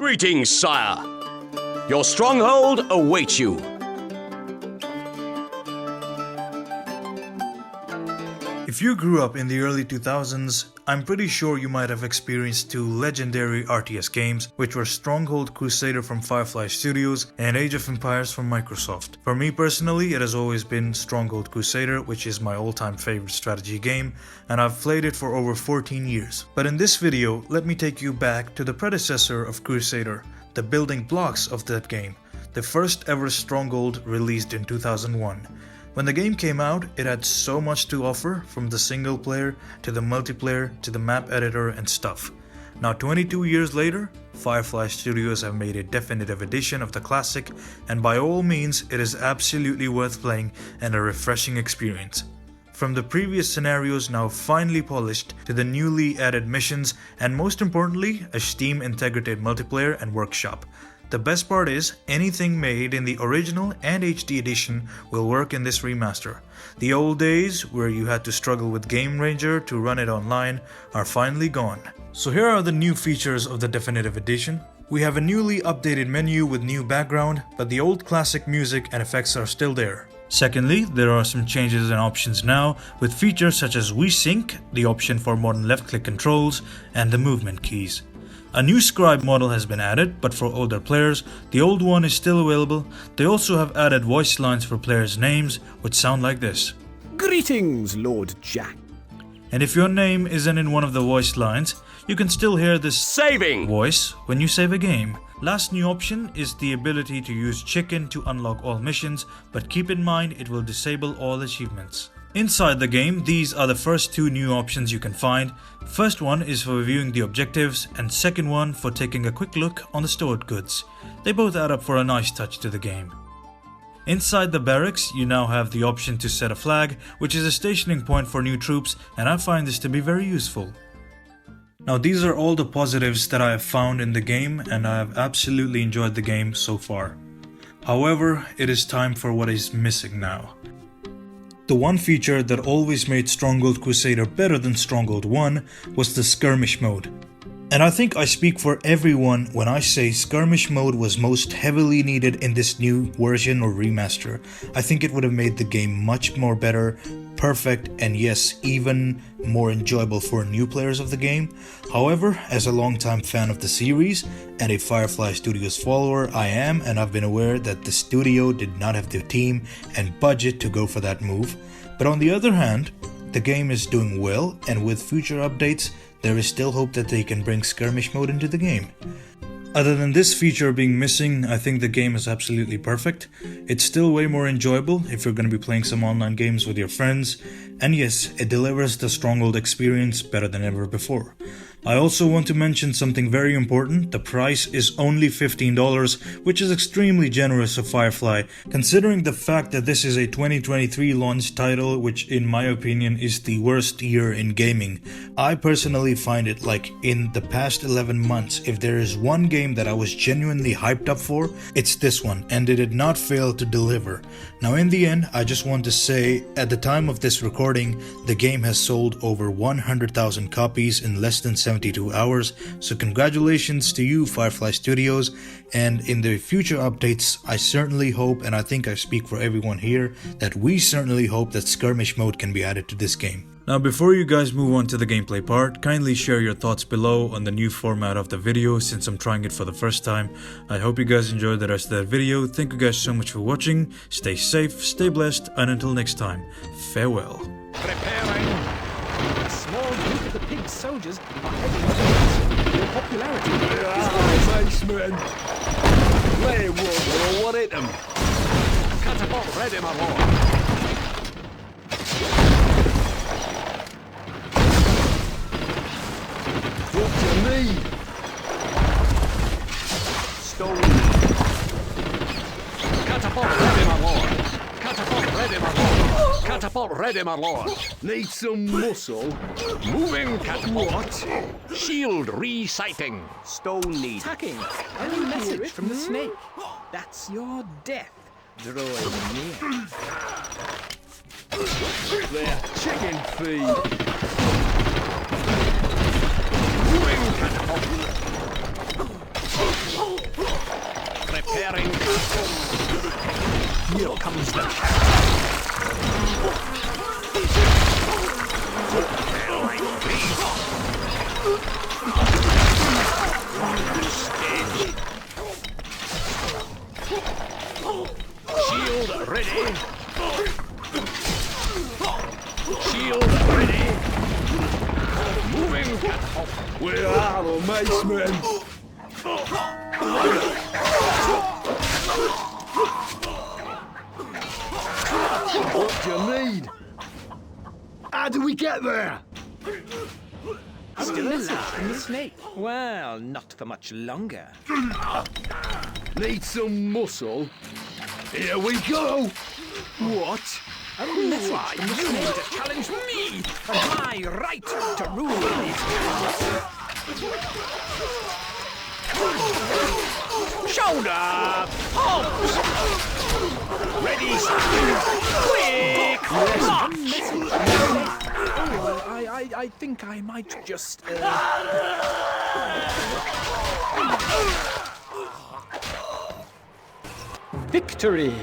Greetings, sire. Your stronghold awaits you. If you grew up in the early 2000s, I'm pretty sure you might have experienced two legendary RTS games, which were Stronghold Crusader from Firefly Studios and Age of Empires from Microsoft. For me personally, it has always been Stronghold Crusader, which is my all-time favorite strategy game, and I've played it for over 14 years. But in this video, let me take you back to the predecessor of Crusader, the building blocks of that game, the first ever Stronghold released in 2001. When the game came out, it had so much to offer, from the single player to the multiplayer to the map editor and stuff. Now 22 years later, Firefly Studios have made a definitive edition of the classic, and by all means it is absolutely worth playing and a refreshing experience. From the previous scenarios now finely polished to the newly added missions, and most importantly, a Steam integrated multiplayer and workshop. The best part is, anything made in the original and HD edition will work in this remaster. The old days, where you had to struggle with Game Ranger to run it online, are finally gone. So here are the new features of the definitive edition. We have a newly updated menu with new background, but the old classic music and effects are still there. Secondly, there are some changes and options now, with features such as WeSync, the option for modern left-click controls, and the movement keys. A new scribe model has been added, but for older players, the old one is still available. They also have added voice lines for players' names, which sound like this. Greetings, Lord Jack. And if your name isn't in one of the voice lines, you can still hear this Saving voice when you save a game. Last new option is the ability to use chicken to unlock all missions, but keep in mind it will disable all achievements. Inside the game, these are the first two new options you can find. First one is for viewing the objectives, and second one for taking a quick look on the stored goods. They both add up for a nice touch to the game. Inside the barracks, you now have the option to set a flag, which is a stationing point for new troops, and I find this to be very useful. Now these are all the positives that I have found in the game, and I have absolutely enjoyed the game so far. However, it is time for what is missing now. The one feature that always made Stronghold Crusader better than Stronghold 1 was the Skirmish mode. And I think I speak for everyone when I say Skirmish mode was most heavily needed in this new version or remaster. I think it would have made the game much more better, perfect, and yes, even more enjoyable for new players of the game. However, as a longtime fan of the series and a Firefly Studios follower, I am and I've been aware that the studio did not have the team and budget to go for that move. But on the other hand, the game is doing well, and with future updates, there is still hope that they can bring Skirmish mode into the game. Other than this feature being missing, I think the game is absolutely perfect. It's still way more enjoyable if you're going to be playing some online games with your friends, and yes, it delivers the Stronghold experience better than ever before. I also want to mention something very important. The price is only $15, which is extremely generous of Firefly, considering the fact that this is a 2023 launch title, which in my opinion is the worst year in gaming. I personally find it like in the past 11 months, if there is one game that I was genuinely hyped up for, it's this one, and it did not fail to deliver. Now in the end, I just want to say, at the time of this recording, the game has sold over 100,000 copies in less than 72 hours, so congratulations to you, Firefly Studios, and in the future updates, I certainly hope, and I think I speak for everyone here, that we certainly hope that Skirmish mode can be added to this game. Now before you guys move on to the gameplay part, kindly share your thoughts below on the new format of the video since I'm trying it for the first time. I hope you guys enjoyed the rest of that video. Thank you guys so much for watching. Stay safe, stay blessed, and until next time, farewell. Preparing. A small group of the pig soldiers are heading for popularity. Basement. Lay water, what hit them? Catapult ready, my lord. What do you need? Stone. Catapult ready, my lord. Catapult ready, my lord. Catapult ready, my lord. Need some muscle. Moving catapult. What? Shield resighting. Stone need. Attacking. Any message from the snake? That's your death. Drawing near. There. Chicken feed. Moving catapult. Preparing. Here comes the Shield ready. Shield ready. Moving catapult. Where are the mace men? What do you need? How do we get there? Still alive in the snake? Well, not for much longer. Need some muscle? Here we go! What? A message from the snake to challenge me and my right to rule these planets. Shoulder pumps. Ready, quick. I think I might just. Victory!